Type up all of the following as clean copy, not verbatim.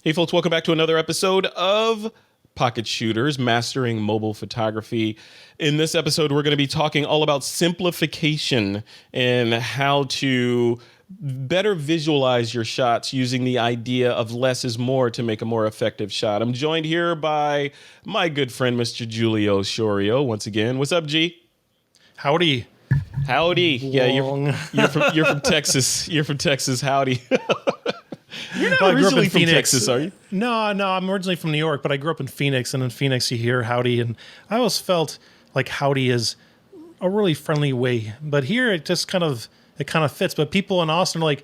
Hey, folks, welcome back to another episode of Pocketshooters, Mastering Mobile Photography. In this episode, we're going to be talking all about simplification and how to better visualize your shots using the idea of less is more to make a more effective shot. I'm joined here by my good friend, Mr. Julio Shorio, once again. What's up, G? Howdy. Howdy. Yeah, you're from Texas. You're from Texas. Howdy. You're not originally from Texas, are you? No, I'm originally from New York, but I grew up in Phoenix, and in Phoenix you hear howdy, and I always felt like howdy is a really friendly way. But here it just kind of fits. But people in Austin are like,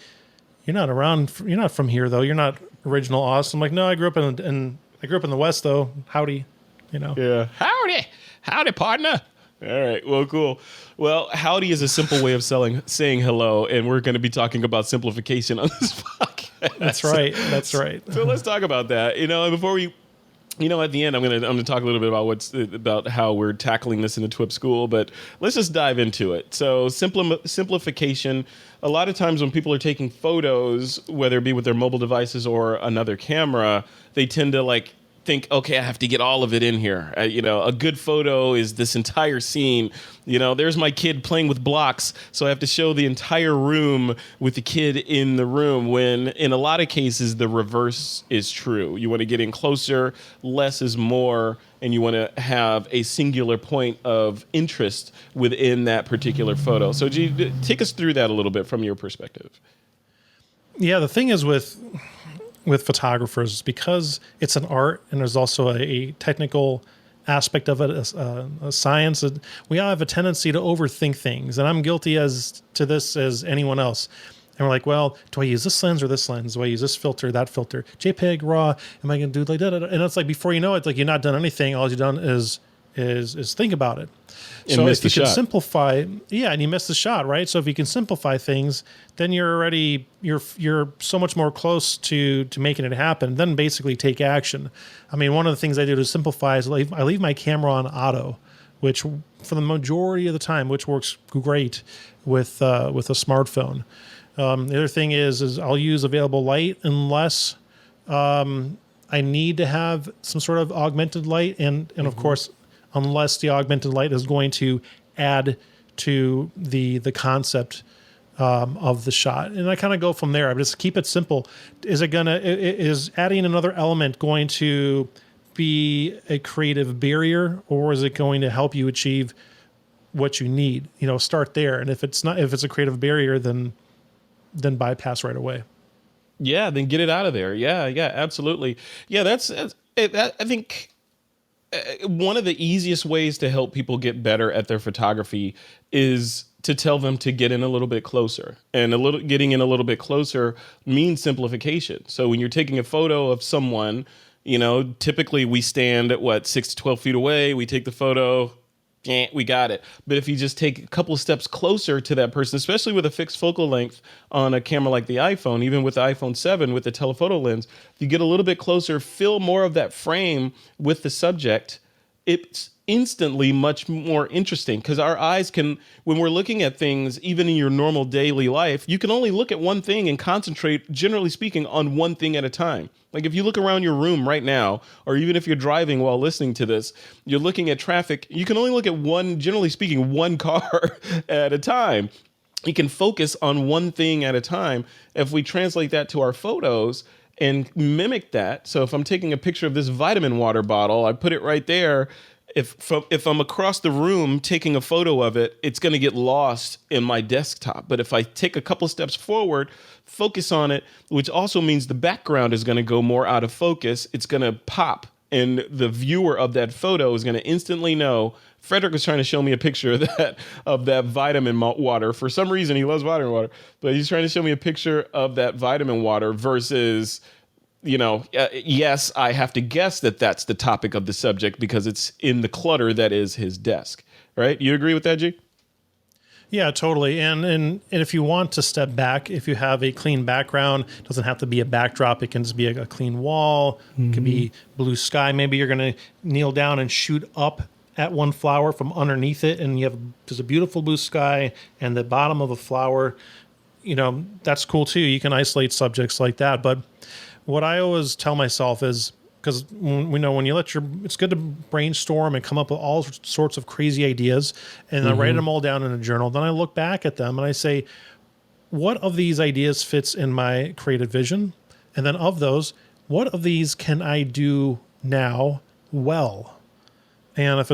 you're not from here though. You're not original Austin. I'm like, no, I grew up in the West though. Howdy, Yeah. Howdy, partner. All right. Well, cool. Well, howdy is a simple way of saying hello, and we're going to be talking about simplification on this podcast. That's right. So let's talk about that. And before we, at the end, I'm gonna talk a little bit about how we're tackling this in the TWiP school, but let's just dive into it. So simplification. A lot of times when people are taking photos, whether it be with their mobile devices or another camera, they tend to think, okay, I have to get all of it in here. A good photo is this entire scene. There's my kid playing with blocks, so I have to show the entire room with the kid in the room, when in a lot of cases, the reverse is true. You want to get in closer, less is more, and you want to have a singular point of interest within that particular photo. So, G, take us through that a little bit from your perspective. Yeah, the thing is with photographers, because it's an art and there's also a technical aspect of it, a science, we all have a tendency to overthink things. And I'm guilty as to this as anyone else. And we're like, well, do I use this lens or this lens? Do I use this filter, that filter? JPEG, RAW, am I going to do like that? And it's like, before you know it, like you're not done anything. All you've done is think about it. So if you can simplify, and you miss the shot, right? So if you can simplify things, then you're so much more close to making it happen. Then basically take action. I mean, one of the things I do to simplify is I leave my camera on auto, which for the majority of the time, which works great with a smartphone. The other thing is I'll use available light unless I need to have some sort of augmented light, and of course, unless the augmented light is going to add to the concept of the shot. And I kind of go from there. I just keep it simple. Is adding another element going to be a creative barrier, or is it going to help you achieve what you need? Start there. And if it's a creative barrier, then bypass right away. Yeah, then get it out of there. Yeah, absolutely. Yeah, that's I think one of the easiest ways to help people get better at their photography is to tell them to get in a little bit closer. And getting in a little bit closer means simplification. So when you're taking a photo of someone, typically we stand at 6 to 12 feet away, we take the photo, we got it. But if you just take a couple of steps closer to that person, especially with a fixed focal length on a camera like the iPhone, even with the iPhone 7 with the telephoto lens, if you get a little bit closer, fill more of that frame with the subject, it's instantly much more interesting, because our eyes can, when we're looking at things, even in your normal daily life, you can only look at one thing and concentrate, generally speaking, on one thing at a time. Like if you look around your room right now, or even if you're driving while listening to this, you're looking at traffic, you can only look at one car at a time. You can focus on one thing at a time. If we translate that to our photos and mimic that, so if I'm taking a picture of this vitamin water bottle, I put it right there. If I'm across the room taking a photo of it, it's going to get lost in my desktop. But if I take a couple steps forward, focus on it, which also means the background is going to go more out of focus, it's going to pop. And the viewer of that photo is going to instantly know. Frederick was trying to show me a picture of that vitamin water. For some reason, he loves vitamin water, but he's trying to show me a picture of that vitamin water versus, yes, I have to guess that that's the topic of the subject because it's in the clutter that is his desk, right? You agree with that, G? Yeah, totally. And if you want to step back, if you have a clean background, it doesn't have to be a backdrop. It can just be a clean wall. It could be blue sky. Maybe you're going to kneel down and shoot up at one flower from underneath it, and there's a beautiful blue sky and the bottom of a flower. That's cool too. You can isolate subjects like that. But what I always tell myself is, because we know when you it's good to brainstorm and come up with all sorts of crazy ideas, and I write them all down in a journal. Then I look back at them and I say, what of these ideas fits in my creative vision? And then of those, what of these can I do now well? And if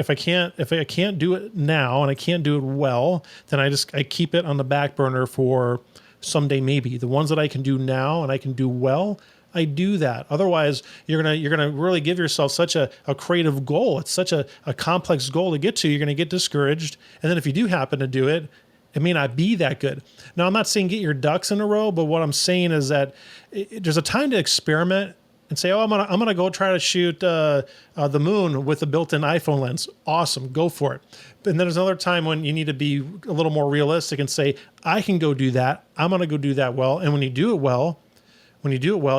I can't do it now and I can't do it well, then I keep it on the back burner for someday maybe. The ones that I can do now and I can do well, I do that. Otherwise, you're gonna really give yourself such a creative goal. It's such a complex goal to get to. You're gonna get discouraged. And then if you do happen to do it, it may not be that good. Now, I'm not saying get your ducks in a row, but what I'm saying is that there's a time to experiment and say, oh, I'm gonna go try to shoot the moon with a built-in iPhone lens. Awesome, go for it. And then there's another time when you need to be a little more realistic and say, I can go do that. I'm gonna go do that well. And when you do it well,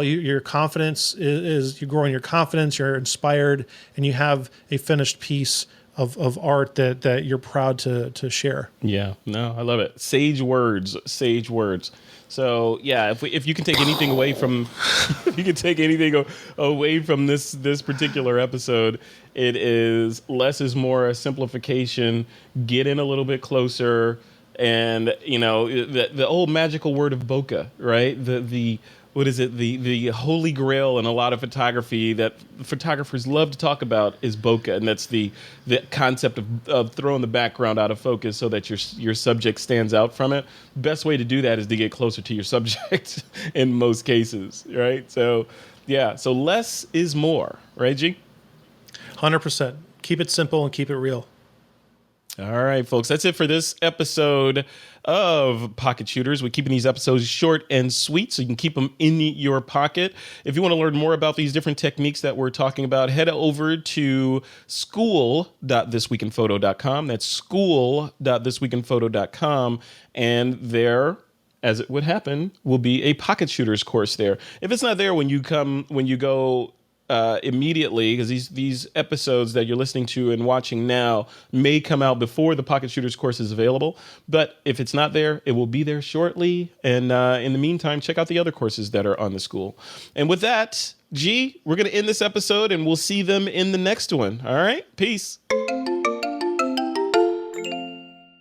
your confidence is you're growing your confidence. You're inspired, and you have a finished piece of art that you're proud to share. Yeah, no, I love it. Sage words, sage words. So yeah, if you can take anything away from, if you can take anything away from this particular episode, it is less is more, a simplification. Get in a little bit closer, and the old magical word of bokeh, right? The what is it? The holy grail in a lot of photography that photographers love to talk about is bokeh, and that's the concept of throwing the background out of focus so that your subject stands out from it. Best way to do that is to get closer to your subject in most cases, right? So yeah, so less is more, right, G? 100%. Keep it simple and keep it real. All right, folks, that's it for this episode of Pocket Shooters. We're keeping these episodes short and sweet so you can keep them in your pocket. If you want to learn more about these different techniques that we're talking about, head over to school.thisweekinphoto.com. That's school.thisweekinphoto.com. And there, as it would happen, will be a Pocket Shooters course there. If it's not there when you go immediately, because these episodes that you're listening to and watching now may come out before the Pocket Shooters course is available. But if it's not there, it will be there shortly. And in the meantime, check out the other courses that are on the school. And with that, G, we're going to end this episode and we'll see them in the next one. All right? Peace.